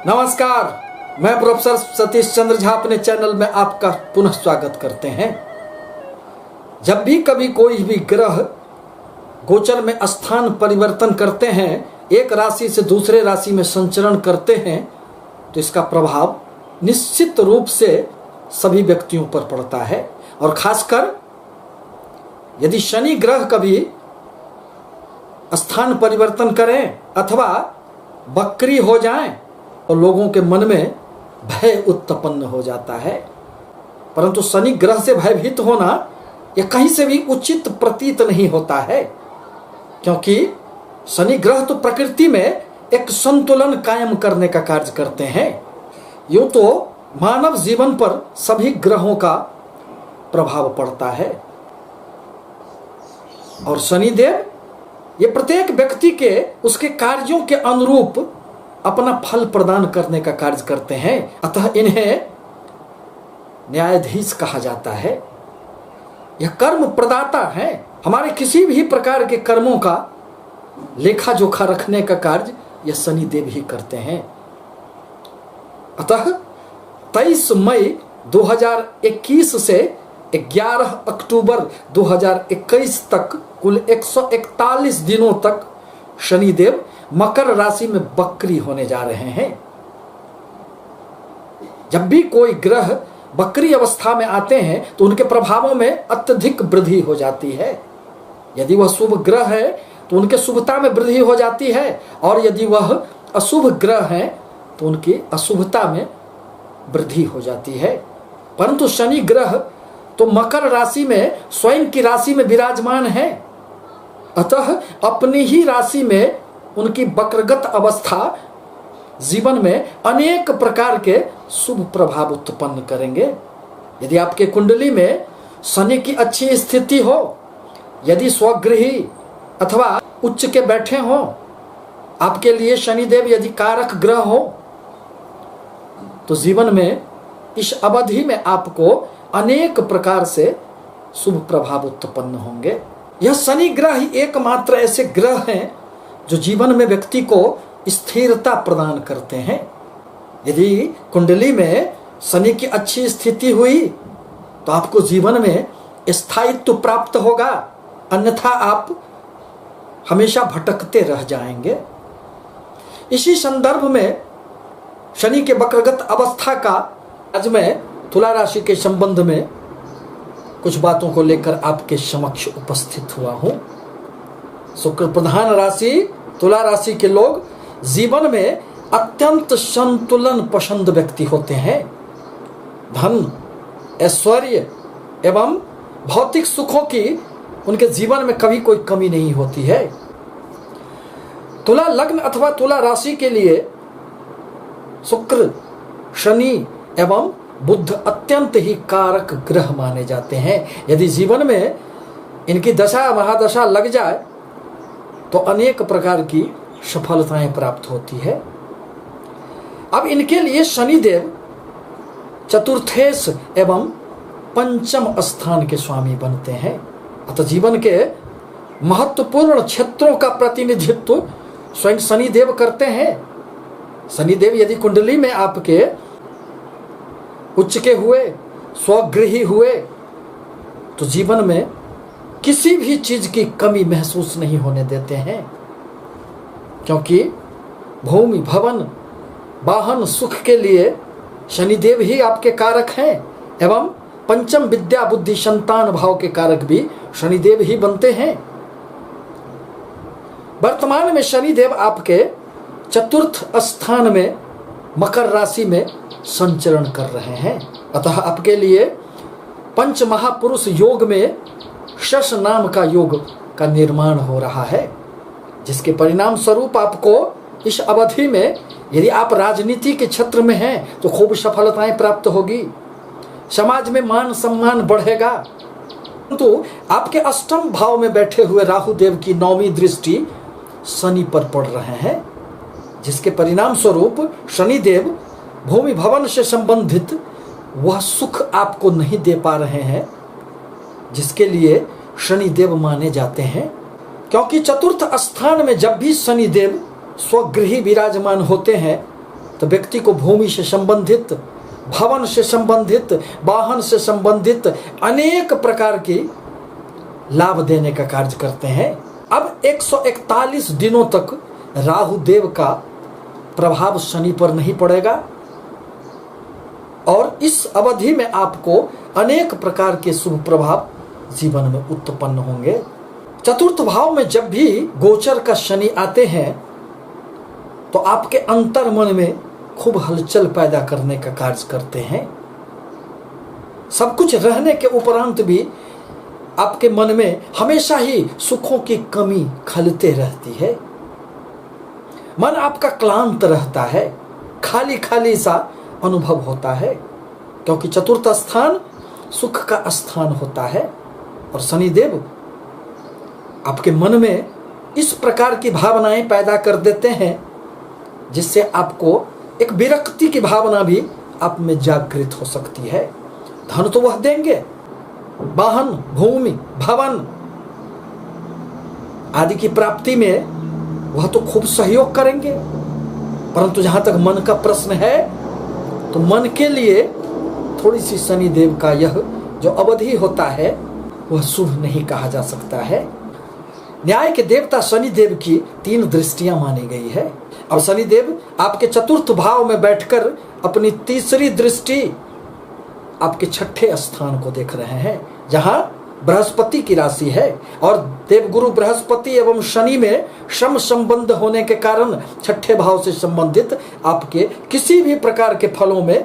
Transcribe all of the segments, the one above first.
नमस्कार, मैं प्रोफेसर सतीश चंद्र झा अपने चैनल में आपका पुनः स्वागत करते हैं। जब भी कभी कोई भी ग्रह गोचर में स्थान परिवर्तन करते हैं, एक राशि से दूसरे राशि में संचरण करते हैं, तो इसका प्रभाव निश्चित रूप से सभी व्यक्तियों पर पड़ता है। और खासकर यदि शनि ग्रह कभी स्थान परिवर्तन करें अथवा वक्री हो जाएं, और लोगों के मन में भय उत्पन्न हो जाता है। परंतु शनि ग्रह से भयभीत होना यह कहीं से भी उचित प्रतीत नहीं होता है, क्योंकि शनि ग्रह तो प्रकृति में एक संतुलन कायम करने का कार्य करते हैं। यूं तो मानव जीवन पर सभी ग्रहों का प्रभाव पड़ता है, और शनिदेव ये प्रत्येक व्यक्ति के उसके कार्यों के अनुरूप अपना फल प्रदान करने का कार्य करते हैं। अतः इन्हें न्यायाधीश कहा जाता है। यह कर्म प्रदाता है। हमारे किसी भी प्रकार के कर्मों का लेखा जोखा रखने का कार्य यह शनिदेव ही करते हैं। अतः 23 मई 2021 से 11 अक्टूबर 2021 तक कुल 141 दिनों तक शनिदेव मकर राशि में वक्री होने जा रहे हैं। जब भी कोई ग्रह वक्री अवस्था में आते हैं तो उनके प्रभावों में अत्यधिक वृद्धि हो जाती है। यदि वह शुभ ग्रह है तो उनके शुभता में वृद्धि हो जाती है, और यदि वह अशुभ ग्रह है तो उनकी अशुभता में वृद्धि हो जाती है। परंतु शनि ग्रह तो मकर राशि में स्वयं की राशि में विराजमान है। अतः अपनी ही राशि में उनकी वक्रगत अवस्था जीवन में अनेक प्रकार के शुभ प्रभाव उत्पन्न करेंगे। यदि आपके कुंडली में शनि की अच्छी स्थिति हो, यदि स्वगृही अथवा उच्च के बैठे हो, आपके लिए शनिदेव यदि कारक ग्रह हो, तो जीवन में इस अवधि में आपको अनेक प्रकार से शुभ प्रभाव उत्पन्न होंगे। यह शनि ग्रह ही एकमात्र ऐसे ग्रह हैं जो जीवन में व्यक्ति को स्थिरता प्रदान करते हैं। यदि कुंडली में शनि की अच्छी स्थिति हुई तो आपको जीवन में स्थायित्व प्राप्त होगा, अन्यथा आप हमेशा भटकते रह जाएंगे। इसी संदर्भ में शनि के वक्रगत अवस्था का आज मैं तुला राशि के संबंध में कुछ बातों को लेकर आपके समक्ष उपस्थित हुआ हूं। शुक्र प्रधान राशि तुला राशि के लोग जीवन में अत्यंत संतुलन पसंद व्यक्ति होते हैं। धन, ऐश्वर्य एवं भौतिक सुखों की उनके जीवन में कभी कोई कमी नहीं होती है। तुला लग्न अथवा तुला राशि के लिए शुक्र, शनि एवं बुध अत्यंत ही कारक ग्रह माने जाते हैं। यदि जीवन में इनकी दशा महादशा लग जाए तो अनेक प्रकार की सफलताएं प्राप्त होती है। अब इनके लिए शनिदेव चतुर्थेश एवं पंचम स्थान के स्वामी बनते हैं। अतः जीवन के महत्वपूर्ण क्षेत्रों का प्रतिनिधित्व स्वयं शनिदेव करते हैं। शनिदेव यदि कुंडली में आपके उच्च के हुए, स्वगृही हुए, तो जीवन में किसी भी चीज की कमी महसूस नहीं होने देते हैं, क्योंकि भूमि, भवन, वाहन, सुख के लिए शनिदेव ही आपके कारक हैं। एवं पंचम विद्या, बुद्धि, संतान भाव के कारक भी शनिदेव ही बनते हैं। वर्तमान में शनिदेव आपके चतुर्थ स्थान में मकर राशि में संचरण कर रहे हैं। अतः आपके लिए पंच महापुरुष योग में शश नाम का योग का निर्माण हो रहा है, जिसके परिणाम स्वरूप आपको इस अवधि में यदि आप राजनीति के क्षेत्र में हैं तो खूब सफलताएं प्राप्त होगी, समाज में मान सम्मान बढ़ेगा। तो आपके अष्टम भाव में बैठे हुए राहु देव की 9वीं दृष्टि शनि पर पड़ रहे हैं, जिसके परिणाम स्वरूप शनिदेव भूमि भवन से संबंधित वह सुख आपको नहीं दे पा रहे हैं जिसके लिए शनिदेव माने जाते हैं। क्योंकि चतुर्थ स्थान में जब भी शनिदेव स्वगृही विराजमान होते हैं तो व्यक्ति को भूमि से संबंधित, भवन से संबंधित, वाहन से संबंधित अनेक प्रकार की लाभ देने का कार्य करते हैं। अब 141 दिनों तक राहु देव का प्रभाव शनि पर नहीं पड़ेगा और इस अवधि में आपको अनेक प्रकार के शुभ प्रभाव जीवन में उत्पन्न होंगे। चतुर्थ भाव में जब भी गोचर का शनि आते हैं तो आपके अंतर मन में खूब हलचल पैदा करने का कार्य करते हैं। सब कुछ रहने के उपरांत भी आपके मन में हमेशा ही सुखों की कमी खलते रहती है। मन आपका क्लांत रहता है, खाली खाली सा अनुभव होता है, क्योंकि चतुर्थ स्थान सुख का स्थान होता है और शनिदेव आपके मन में इस प्रकार की भावनाएं पैदा कर देते हैं जिससे आपको एक विरक्ति की भावना भी आप में जागृत हो सकती है। धन तो वह देंगे, वाहन, भूमि, भवन आदि की प्राप्ति में वह तो खूब सहयोग करेंगे, परंतु जहां तक मन का प्रश्न है तो मन के लिए थोड़ी सी शनिदेव का यह जो अवधि होता है वह शुभ नहीं कहा जा सकता है। न्याय के देवता शनिदेव की 3 दृष्टियां मानी गई है। अब शनिदेव आपके चतुर्थ भाव में बैठकर अपनी तीसरी दृष्टि आपके छठे स्थान को देख रहे हैं, जहां बृहस्पति की राशि है और देवगुरु बृहस्पति एवं शनि में सम संबंध होने के कारण छठे भाव से संबंधित आपके किसी भी प्रकार के फलों में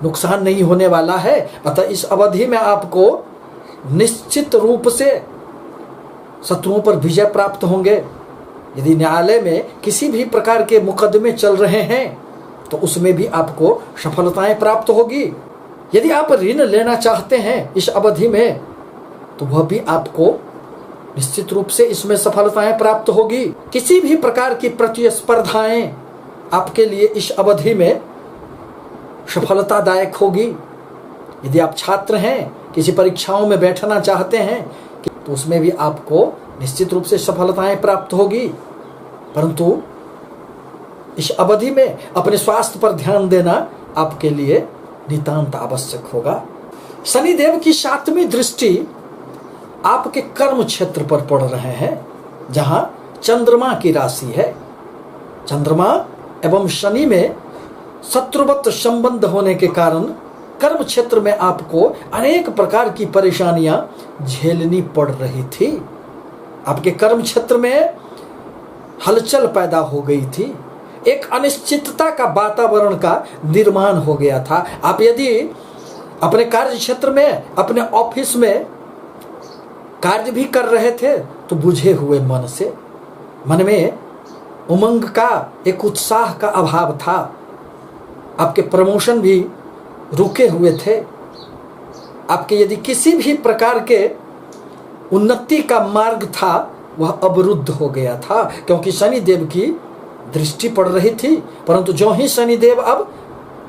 नुकसान नहीं होने वाला है। अतः इस अवधि में आपको निश्चित रूप से शत्रुओं पर विजय प्राप्त होंगे। यदि न्यायालय में किसी भी प्रकार के मुकदमे चल रहे हैं तो उसमें भी आपको सफलताएं प्राप्त होगी। यदि आप ऋण लेना चाहते हैं इस अवधि में तो वह भी आपको निश्चित रूप से इसमें सफलताएं प्राप्त होगी। किसी भी प्रकार की प्रतिस्पर्धाएं आपके लिए इस अवधि में सफलतादायक होगी। यदि आप छात्र हैं, किसी परीक्षाओं में बैठना चाहते हैं तो उसमें भी आपको निश्चित रूप से सफलताएं प्राप्त होगी, परंतु इस अवधि में अपने स्वास्थ्य पर ध्यान देना आपके लिए नितांत आवश्यक होगा। शनिदेव की 7वीं दृष्टि आपके कर्म क्षेत्र पर पड़ रहे हैं, जहां चंद्रमा की राशि है। चंद्रमा एवं शनि में शत्रुवत संबंध होने के कारण कर्म क्षेत्र में आपको अनेक प्रकार की परेशानियां झेलनी पड़ रही थी। आपके कर्म क्षेत्र में हलचल पैदा हो गई थी, एक अनिश्चितता का वातावरण का निर्माण हो गया था। आप यदि अपने कार्य क्षेत्र में, अपने ऑफिस में कार्य भी कर रहे थे तो बुझे हुए मन से, मन में उमंग का, एक उत्साह का अभाव था। आपके प्रमोशन भी रुके हुए थे। आपके यदि किसी भी प्रकार के उन्नति का मार्ग था वह अवरुद्ध हो गया था, क्योंकि शनिदेव की दृष्टि पड़ रही थी। परंतु जो ही शनिदेव अब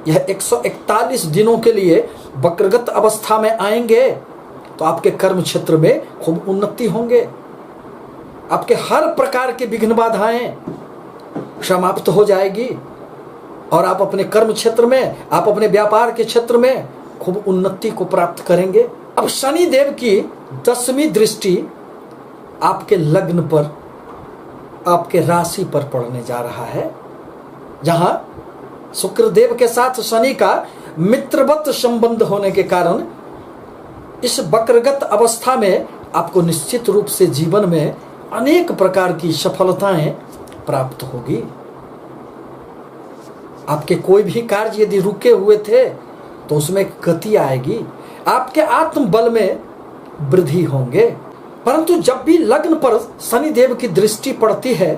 यह 141 दिनों के लिए वक्रगत अवस्था में आएंगे तो आपके कर्म क्षेत्र में खूब उन्नति होंगे। आपके हर प्रकार के विघ्न बाधाएं समाप्त हो जाएगी और आप अपने कर्म क्षेत्र में, आप अपने व्यापार के क्षेत्र में खूब उन्नति को प्राप्त करेंगे। अब शनिदेव की 10वीं दृष्टि आपके लग्न पर, आपके राशि पर पड़ने जा रहा है, जहां शुक्रदेव के साथ शनि का मित्रवत संबंध होने के कारण इस वक्रगत अवस्था में आपको निश्चित रूप से जीवन में अनेक प्रकार की सफलताएं प्राप्त होगी। आपके कोई भी कार्य यदि रुके हुए थे तो उसमें गति आएगी, आपके आत्मबल में वृद्धि होंगे। परंतु जब भी लग्न पर शनिदेव की दृष्टि पड़ती है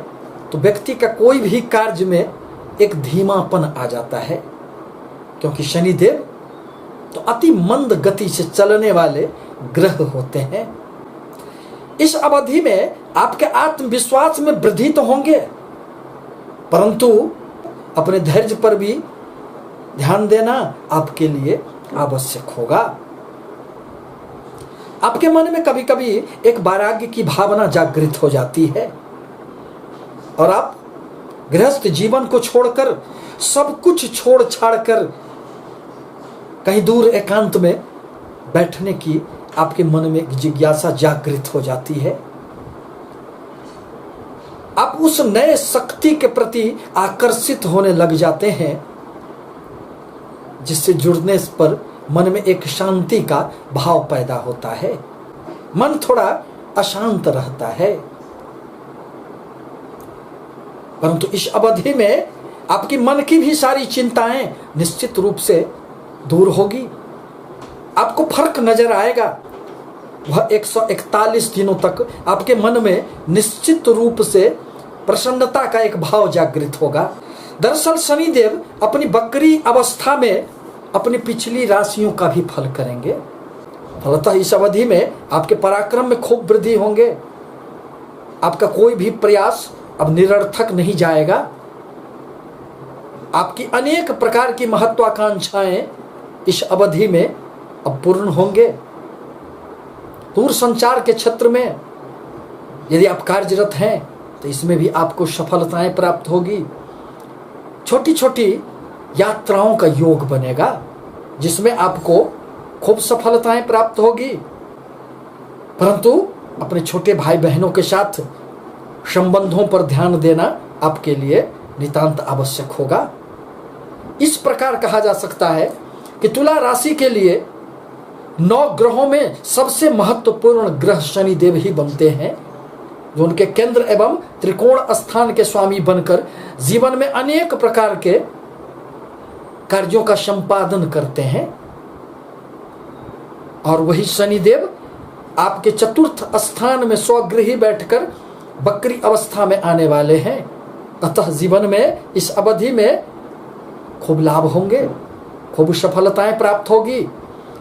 तो व्यक्ति का कोई भी कार्य में एक धीमापन आ जाता है, क्योंकि शनिदेव तो अति मंद गति से चलने वाले ग्रह होते हैं। इस अवधि में आपके आत्मविश्वास में वृद्धि तो होंगे, परंतु अपने धैर्य पर भी ध्यान देना आपके लिए आवश्यक होगा। आपके मन में कभी कभी एक वैराग्य की भावना जागृत हो जाती है और आप गृहस्थ जीवन को छोड़कर सब कुछ छोड़ छाड़ कर कहीं दूर एकांत में बैठने की आपके मन में जिज्ञासा जागृत हो जाती है। आप उस नए शक्ति के प्रति आकर्षित होने लग जाते हैं, जिससे जुड़ने पर मन में एक शांति का भाव पैदा होता है। मन थोड़ा अशांत रहता है, परंतु इस अवधि में आपकी मन की भी सारी चिंताएं निश्चित रूप से दूर होगी। आपको फर्क नजर आएगा। वह 141 दिनों तक आपके मन में निश्चित रूप से प्रसन्नता का एक भाव जागृत होगा। दरअसल शनिदेव अपनी बकरी अवस्था में अपनी पिछली राशियों का भी फल करेंगे। फलतः इस अवधि में आपके पराक्रम में खूब वृद्धि होंगे। आपका कोई भी प्रयास अब निरर्थक नहीं जाएगा। आपकी अनेक प्रकार की महत्वाकांक्षाएं इस अवधि में अब पूर्ण होंगे। दूर संचार के क्षेत्र में यदि आप कार्यरत हैं तो इसमें भी आपको सफलताएं प्राप्त होगी। छोटी छोटी यात्राओं का योग बनेगा, जिसमें आपको खूब सफलताएं प्राप्त होगी। परंतु अपने छोटे भाई बहनों के साथ संबंधों पर ध्यान देना आपके लिए नितांत आवश्यक होगा। इस प्रकार कहा जा सकता है कि तुला राशि के लिए 9 ग्रहों में सबसे महत्वपूर्ण ग्रह शनिदेव ही बनते हैं, जो उनके केंद्र एवं त्रिकोण स्थान के स्वामी बनकर जीवन में अनेक प्रकार के कार्यों का संपादन करते हैं। और वही शनिदेव आपके चतुर्थ स्थान में स्वगृही बैठकर बकरी अवस्था में आने वाले हैं। अतः जीवन में इस अवधि में खूब लाभ होंगे, खूब सफलताएं प्राप्त होगी।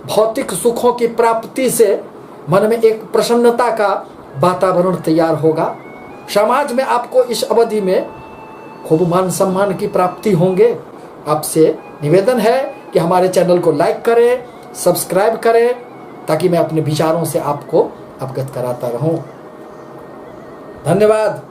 भौतिक सुखों की प्राप्ति से मन में एक प्रसन्नता का वातावरण तैयार होगा। समाज में आपको इस अवधि में खूब मान सम्मान की प्राप्ति होंगे। आपसे निवेदन है कि हमारे चैनल को लाइक करें, सब्सक्राइब करें, ताकि मैं अपने विचारों से आपको अवगत कराता रहूं। धन्यवाद।